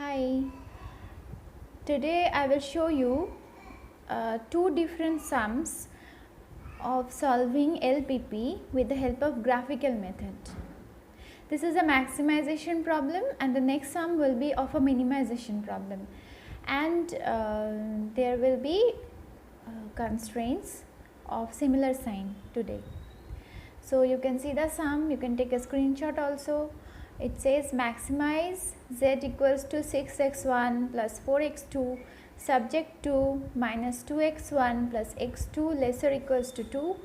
Hi, today I will show you two different sums of solving LPP with the help of graphical method. This is a maximization problem and the next sum will be of a minimization problem, and there will be constraints of similar sign today. So you can see the sum, you can take a screenshot also. It says maximize z equals to 6x1 plus 4x2 subject to minus 2x1 plus x2 lesser equals to 2,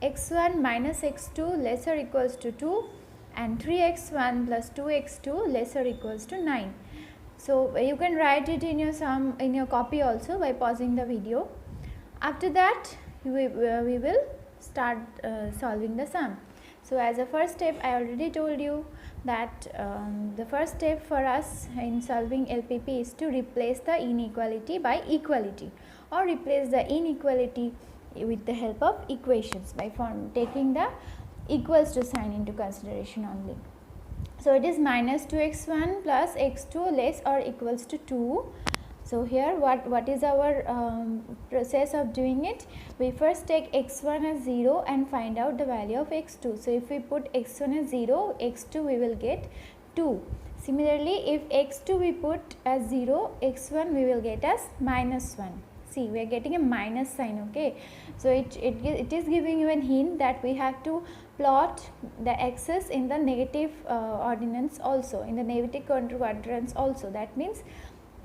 x1 minus x2 lesser equals to 2, and 3x1 plus 2x2 lesser equals to 9. So you can write it in your sum in your copy also by pausing the video. After that we will start solving the sum. So as a first step, I already told you that the first step for us in solving LPP is to replace the inequality by equality, or replace the inequality with the help of equations by taking the equals to sign into consideration only. So it is minus 2x1 plus x2 less or equals to 2. So here what is our process of doing it? We first take x1 as 0 and find out the value of x2. So if we put x1 as 0, x2 we will get 2. Similarly, if x2 we put as 0, x1 we will get as minus 1. See, we are getting a minus sign, okay. So it is giving you a hint that we have to plot the axis in the negative ordinance also, in the negative quadrants also. That means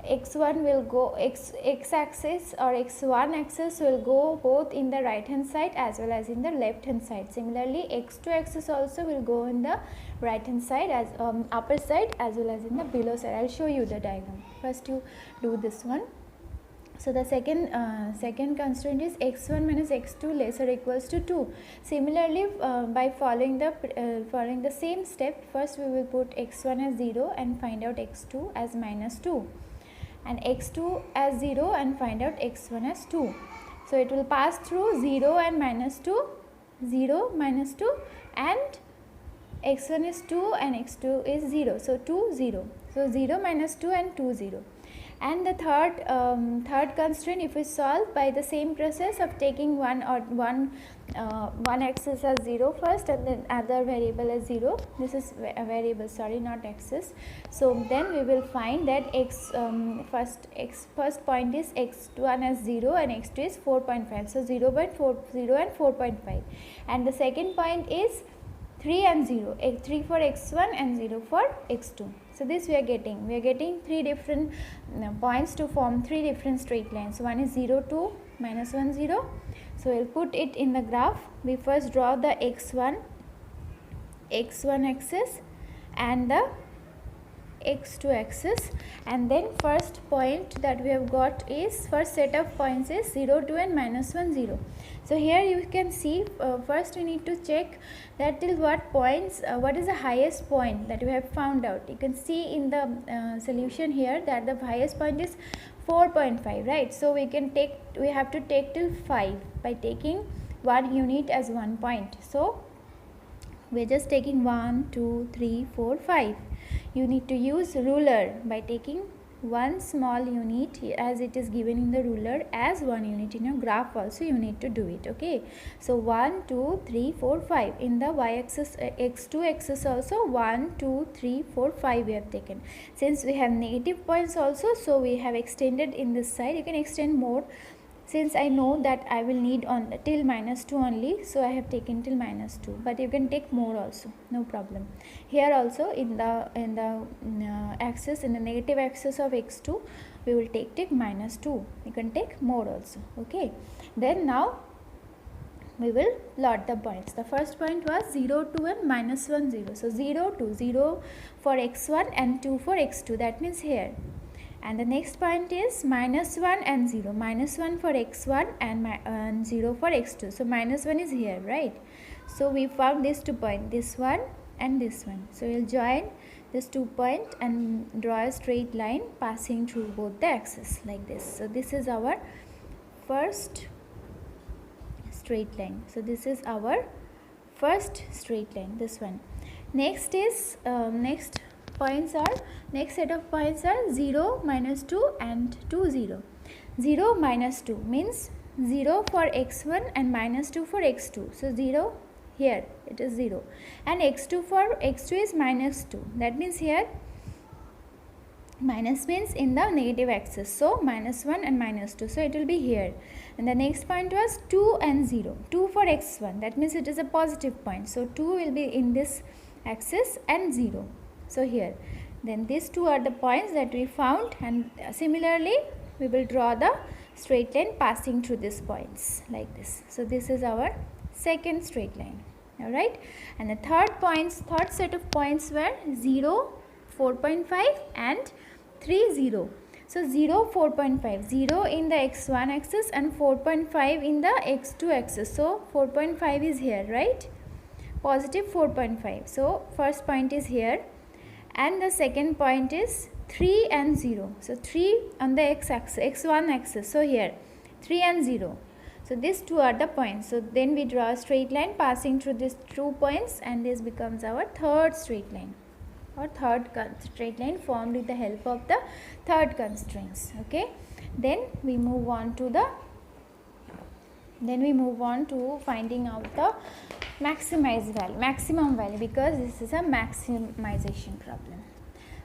x1 will go x axis or x1 axis will go both in the right hand side as well as in the left hand side. Similarly, x2 axis also will go in the right hand side as upper side as well as in the below side. I will show you the diagram. First you do this one. So the second constraint is x1 minus x2 lesser equals to 2. Similarly, by following the same step, first we will put x1 as 0 and find out x2 as minus 2, and x2 as 0 and find out x1 as 2. So it will pass through 0 and minus 2, 0 minus 2, and x1 is 2 and x2 is 0. So 2 0. So 0 minus 2 and 2 0. And the third constraint, if we solve by the same process of taking one axis as 0 first and then other variable as 0. This is a variable, sorry, not axis. So then we will find that first point is x1 as 0 and x2 is 4.5. So 0.40 and 4.5. And the second point is 3 and 0, 3 for x1 and 0 for x2. So this we are getting three different points to form three different straight lines. One is 0 2 minus 1 0. So we'll put it in the graph. We first draw the x1 axis and the x2 axis, and then first point that we have got is, first set of points is 0 2 and minus 1 0. So here you can see first we need to check that till what points what is the highest point that we have found out. You can see in the solution here that the highest point is 4.5, right. So we have to take till 5 by taking one unit as 1 point. So we are just taking 1 2 3 4 5. You need to use ruler by taking one small unit as it is given in the ruler as 1 unit. In your graph also you need to do it, okay. So 1 2 3 4 5. In the y axis x2 axis also 1 2 3 4 5 we have taken. Since we have negative points also, so we have extended in this side. You can extend more. Since I know that I will need on till minus 2 only, so I have taken till minus 2, but you can take more also, no problem. Here also in the axis, in the negative axis of x2, we will take minus 2. You can take more also, okay. Then now we will plot the points. The first point was 0 2 and minus 1 0. So 0 2, 0 for x1 and 2 for x2. That means here. And the next point is minus 1 and 0. Minus 1 for x1 and 0 for x2. So minus 1 is here, right. So we found these 2 points, this one and this one. So we will join this 2 points and draw a straight line passing through both the axes like this. So this is our first straight line. So this is our first straight line, this one. Next is points are, next set of points are 0, -2 and 2, 0. 0, -2 means 0 for x1 and -2 for x2. So 0 here it is 0, and x2 for x2 is -2. That means here minus means in the negative axis, so -1 and -2, so it will be here. And the next point was 2 and 0. 2 for x1, that means it is a positive point, so 2 will be in this axis and 0, so here. Then these two are the points that we found, and similarly we will draw the straight line passing through these points like this. So this is our second straight line. Alright, and the third set of points were 0, 4.5 and 3, 0. So 0, 4.5, 0 in the x1 axis and 4.5 in the x2 axis. So 4.5 is here, right? Positive 4.5. So first point is here, and the second point is 3 and 0. So 3 on the x-axis, x1 axis. So here 3 and 0. So these two are the points. So then we draw a straight line passing through these 2 points, and this becomes our third straight line, or third straight line formed with the help of the third constraints. Okay, then we move on to finding out the maximum value, because this is a maximization problem.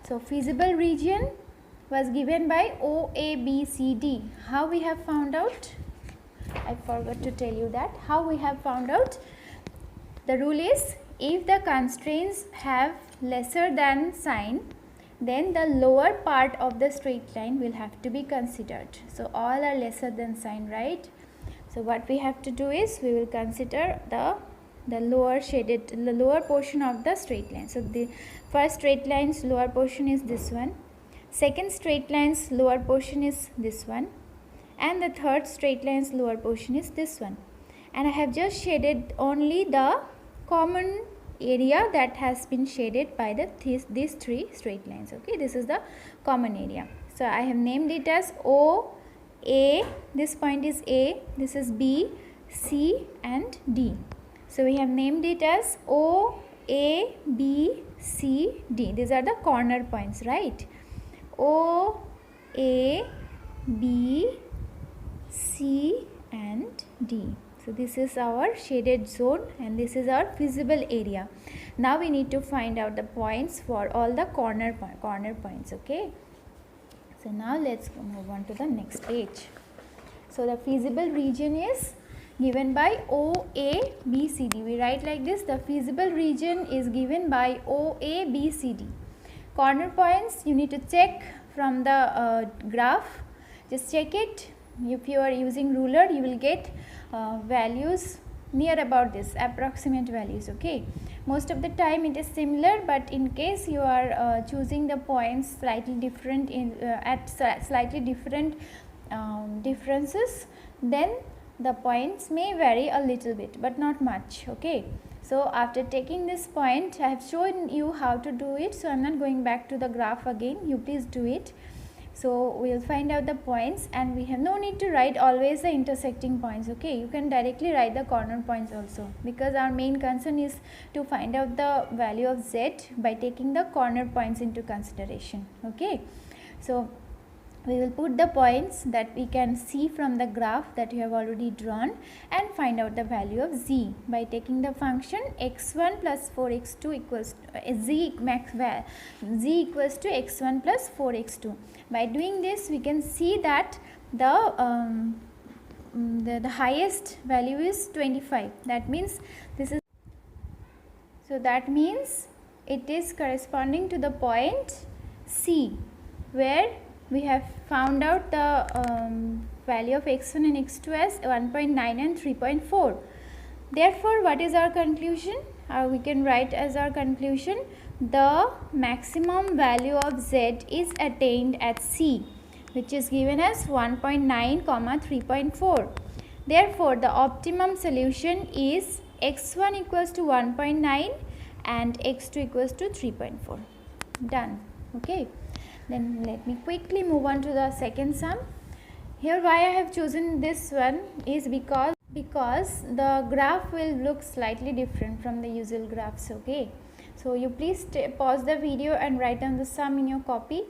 So feasible region was given by O, A, B, C, D. How we have found out? I forgot to tell you that. How we have found out? The rule is, if the constraints have lesser than sign, then the lower part of the straight line will have to be considered. So all are lesser than sign, right? So what we have to do is, we will consider the lower portion of the straight line. So the first straight line's lower portion is this one, second straight line's lower portion is this one, and the third straight line's lower portion is this one. And I have just shaded only the common area that has been shaded by these three straight lines. Okay, this is the common area. So I have named it as O, A, this point is A, this is B, C and D. So we have named it as O, A, B, C, D. These are the corner points, right? O, A, B, C and D. So this is our shaded zone, and this is our feasible area. Now we need to find out the points for all the corner points. Okay, so now let's move on to the next page. So the feasible region is given by O, A, B, C, D. We write like this: the feasible region is given by O, A, B, C, D. Corner points you need to check from the graph. Just check it. If you are using ruler, you will get values near about this, approximate values. Okay, most of the time it is similar, but in case you are choosing the points slightly different at slightly different differences, then the points may vary a little bit, but not much. Okay, so after taking this point, I have shown you how to do it, so I am not going back to the graph again. You please do it. So we will find out the points, and we have no need to write always the intersecting points. Okay, you can directly write the corner points also, because our main concern is to find out the value of z by taking the corner points into consideration. Okay, so we will put the points that we can see from the graph that you have already drawn, and find out the value of z by taking the function x1 plus 4x2 equals z equals to x1 plus 4x2. By doing this, we can see that the highest value is 25. That means this is, so that means it is corresponding to the point C, where we have found out the value of x1 and x2 as 1.9 and 3.4. Therefore, what is our conclusion? We can write as our conclusion: the maximum value of z is attained at C, which is given as 1.9, 3.4. Therefore, the optimum solution is x1 equals to 1.9 and x2 equals to 3.4. Done. Okay. Then let me quickly move on to the second sum. Here, why I have chosen this one is because the graph will look slightly different from the usual graphs. Okay, So you please pause the video and write down the sum in your copy.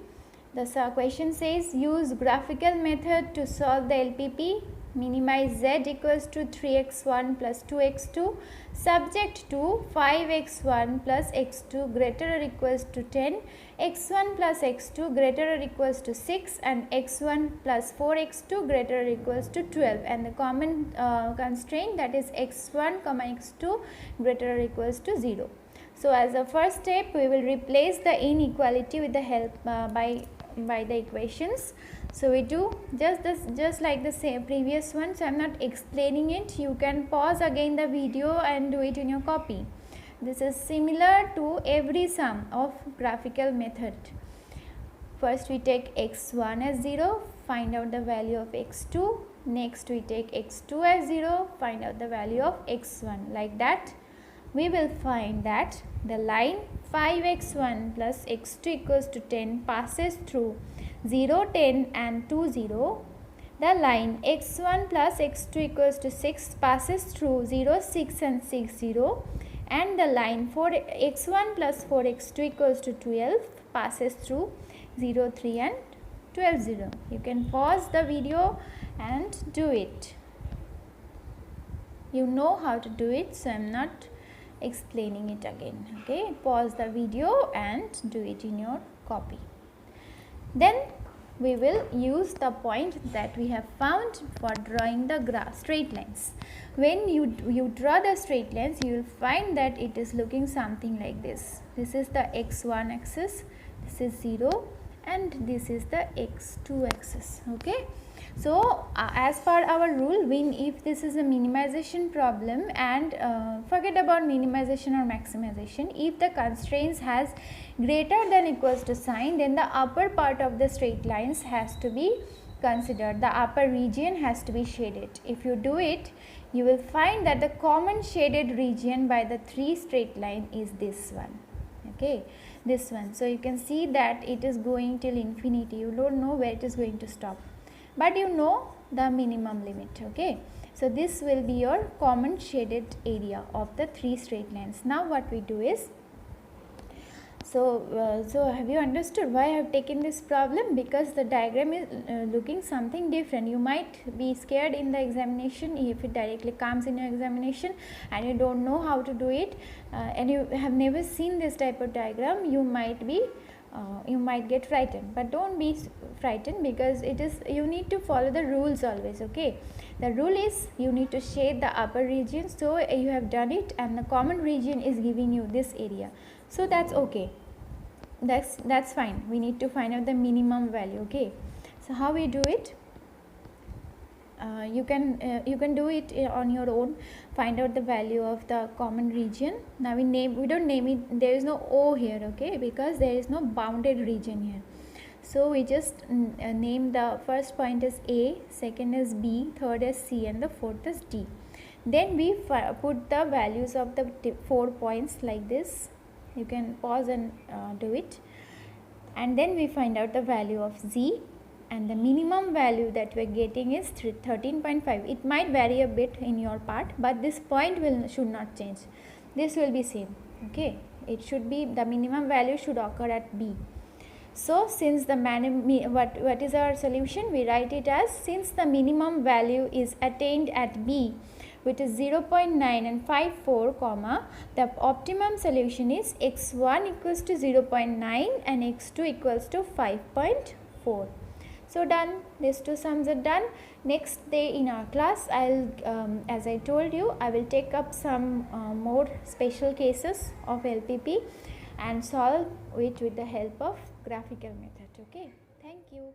The question says use graphical method to solve the LPP. Minimize z equals to 3x1 plus 2x2 subject to 5x1 plus x2 greater or equals to 10, x1 plus x2 greater or equals to 6 and x1 plus 4x2 greater or equals to 12, and the common constraint, that is x1 comma x2 greater or equals to 0. So as a first step we will replace the inequality with the help by the equations. So we do just like the same previous one, so I am not explaining it. You can pause again the video and do it in your copy. This is similar to every sum of graphical method. First we take x1 as 0, find out the value of x2. Next we take x2 as 0, find out the value of x1. Like that we will find that the line 5x1 plus x2 equals to 10 passes through 0, 10 and 2, 0. The line x1 plus x2 equals to 6 passes through 0, 6 and 6, 0. And the line x1 plus 4x2 equals to 12 passes through 0, 3 and 12, 0. You can pause the video and do it. You know how to do it, so I am not explaining it again. Okay, pause the video and do it in your copy. Then we will use the point that we have found for drawing the straight lines. When you draw the straight lines, you will find that it is looking something like this. This is the x1 axis, this is 0 and this is the x2 axis. Okay. So as per our rule, if this is a minimization problem, and forget about minimization or maximization, if the constraints has greater than equals to sign, then the upper part of the straight lines has to be considered. The upper region has to be shaded. If you do it, you will find that the common shaded region by the three straight line is this one. Okay, this one. So you can see that it is going till infinity. You don't know where it is going to stop, but you know the minimum limit. Okay, so this will be your common shaded area of the three straight lines. Now what we do is, so have you understood why I have taken this problem? Because the diagram is looking something different. You might be scared in the examination if it directly comes in your examination and you don't know how to do it, and you have never seen this type of diagram. You might get frightened, but don't be frightened, because you need to follow the rules always. Okay, the rule is you need to shade the upper region. So you have done it and the common region is giving you this area, so that's okay, that's fine. We need to find out the minimum value. Okay, so how we do it? You can do it on your own. Find out the value of the common region. Now we don't name it, there is no O here. Okay, because there is no bounded region here, so we just name the first point as A, second is B, third is C and the fourth is D. Then we put the values of the 4 points like this. You can pause and do it, and then we find out the value of Z, and the minimum value that we are getting is 13.5. It might vary a bit in your part, but this point should not change. This will be same. Okay, it should be, the minimum value should occur at B. So since the what is our solution? We write it as, since the minimum value is attained at B, which is 0.9 and 54, comma, the optimum solution is x1 equals to 0.9 and x2 equals to 5.4. So done, these two sums are done. Next day in our class, as I told you, I will take up some more special cases of LPP and solve it with the help of graphical method. Okay, thank you.